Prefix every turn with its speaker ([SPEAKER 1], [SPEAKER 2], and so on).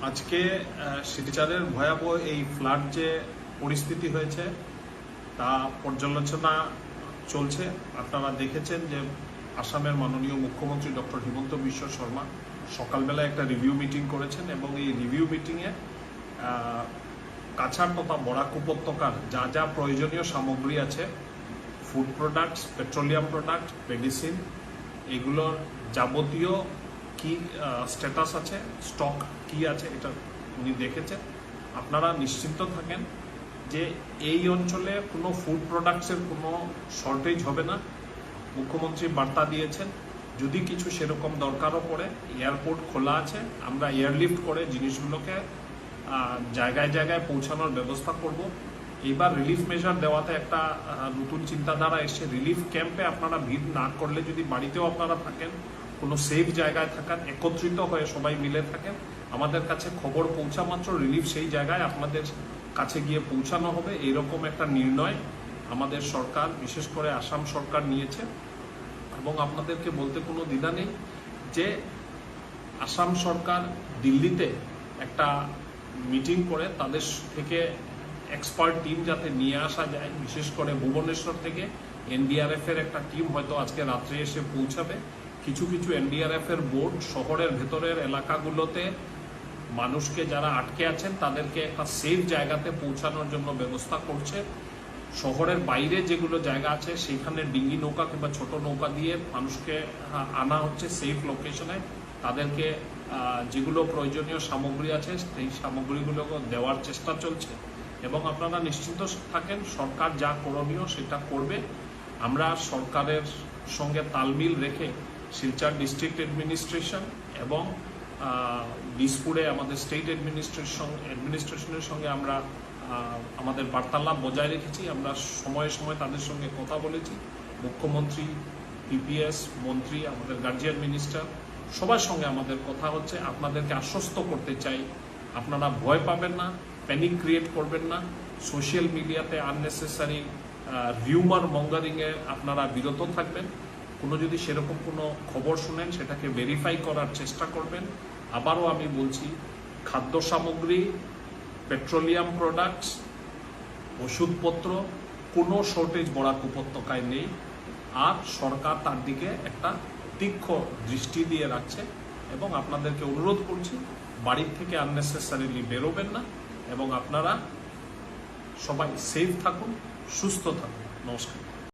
[SPEAKER 1] আজকে শিলচরের ভয়াবহ এই ফ্লাড যে পরিস্থিতি হয়েছে তা পর্যালোচনা চলছে। আপনারা দেখেছেন যে আসামের মাননীয় মুখ্যমন্ত্রী ডক্টর হিমন্ত বিশ্ব শর্মা সকালবেলা একটা রিভিউ মিটিং করেছেন এবং এই রিভিউ মিটিংয়ে কাছাড় তথা বরাক উপত্যকার যা যা প্রয়োজনীয় সামগ্রী আছে, food products, petroleum product, medicine, এগুলোর যাবতীয় কি স্ট্যাটাস আছে, স্টক কি আছে, এটা উনি দেখেছেন। আপনারা নিশ্চিন্ত থাকেন যে এই অঞ্চলে কোনো ফুড প্রোডাক্টসের কোনো শর্টেজ হবে না। মুখ্যমন্ত্রী বার্তা দিয়েছেন, যদি কিছু সেরকম দরকারও পড়ে এয়ারপোর্ট খোলা আছে, আমরা এয়ারলিফট করে জিনিসগুলোকে জায়গায় জায়গায় পৌঁছানোর ব্যবস্থা করব। এইবার রিলিফ মেজার দেওয়াতে একটা নতুন চিন্তাধারা এসে রিলিফ ক্যাম্পে আপনারা ভিড় না করলে, যদি বাড়িতেও আপনারা থাকেন, কোনো সেফ জায়গায় থাকার, একত্রিত হয়ে সবাই মিলে থাকেন, আমাদের কাছে খবর পৌঁছা মাত্র রিলিফ সেই জায়গায় আপনাদের কাছে গিয়ে পৌঁছানো হবে। এইরকম একটা নির্ণয় আমাদের সরকার, বিশেষ করে আসাম সরকার নিয়েছে। এবং আপনাদেরকে বলতে কোনো দ্বিধা নেই যে আসাম সরকার দিল্লিতে একটা মিটিং করে তাদের থেকে এক্সপার্ট টিম যাতে নিয়ে আসা যায়, বিশেষ করে ভুবনেশ্বর থেকে এনডিআরএফ এর একটা টিম হয়তো আজকে রাত্রে এসে পৌঁছাবে। কিছু কিছু এনডিআরএফ এর বোট শহরের ভেতরের এলাকাগুলোতে মানুষকে যারা আটকে আছেন তাদেরকে একটা সেফ জায়গাতে পৌঁছানোর জন্য ব্যবস্থা করছে। শহরের বাইরে যেগুলো জায়গা আছে সেখানে ডিঙ্গি নৌকা কিংবা ছোট নৌকা দিয়ে মানুষকে আনা হচ্ছে সেফ লোকেশনে। তাদেরকে যেগুলো প্রয়োজনীয় সামগ্রী আছে সেই সামগ্রীগুলো দেওয়ার চেষ্টা চলছে। এবং আপনারা নিশ্চিন্ত থাকেন, সরকার যা করণীয় সেটা করবে। আমরা সরকারের সঙ্গে তালমিল রেখে শিলচর ডিস্ট্রিক্ট অ্যাডমিনিস্ট্রেশন এবং দিসপুরে আমাদের স্টেট অ্যাডমিনিস্ট্রেশনের সঙ্গে আমরা আমাদের বার্তালাপ বজায় রেখেছি। আমরা সময়ে সময়ে তাদের সঙ্গে কথা বলেছি। মুখ্যমন্ত্রী, পিপিএস মন্ত্রী, আমাদের গার্জিয়ান মিনিস্টার, সবার সঙ্গে আমাদের কথা হচ্ছে। আপনাদেরকে আশ্বস্ত করতে চাই, আপনারা ভয় পাবেন না, প্যানিক ক্রিয়েট করবেন না। সোশ্যাল মিডিয়াতে আননেসেসারি রিউমার মঙ্গারিংয়ে আপনারা বিরত থাকবেন। কোনো যদি সেরকম কোনো খবর শুনেন সেটাকে ভেরিফাই করার চেষ্টা করবেন। আবারও আমি বলছি, খাদ্য সামগ্রী, পেট্রোলিয়াম প্রোডাক্টস, ওষুধপত্র, কোনো শর্টেজ বরাক উপত্যকায় নেই। আর সরকার তার দিকে একটা তীক্ষ্ণ দৃষ্টি দিয়ে রাখছে। এবং আপনাদেরকে অনুরোধ করছি, বাড়ির থেকে আননেসেসারিলি বেরোবেন না এবং আপনারা সবাই সেফ থাকুন, সুস্থ থাকুন। নমস্কার।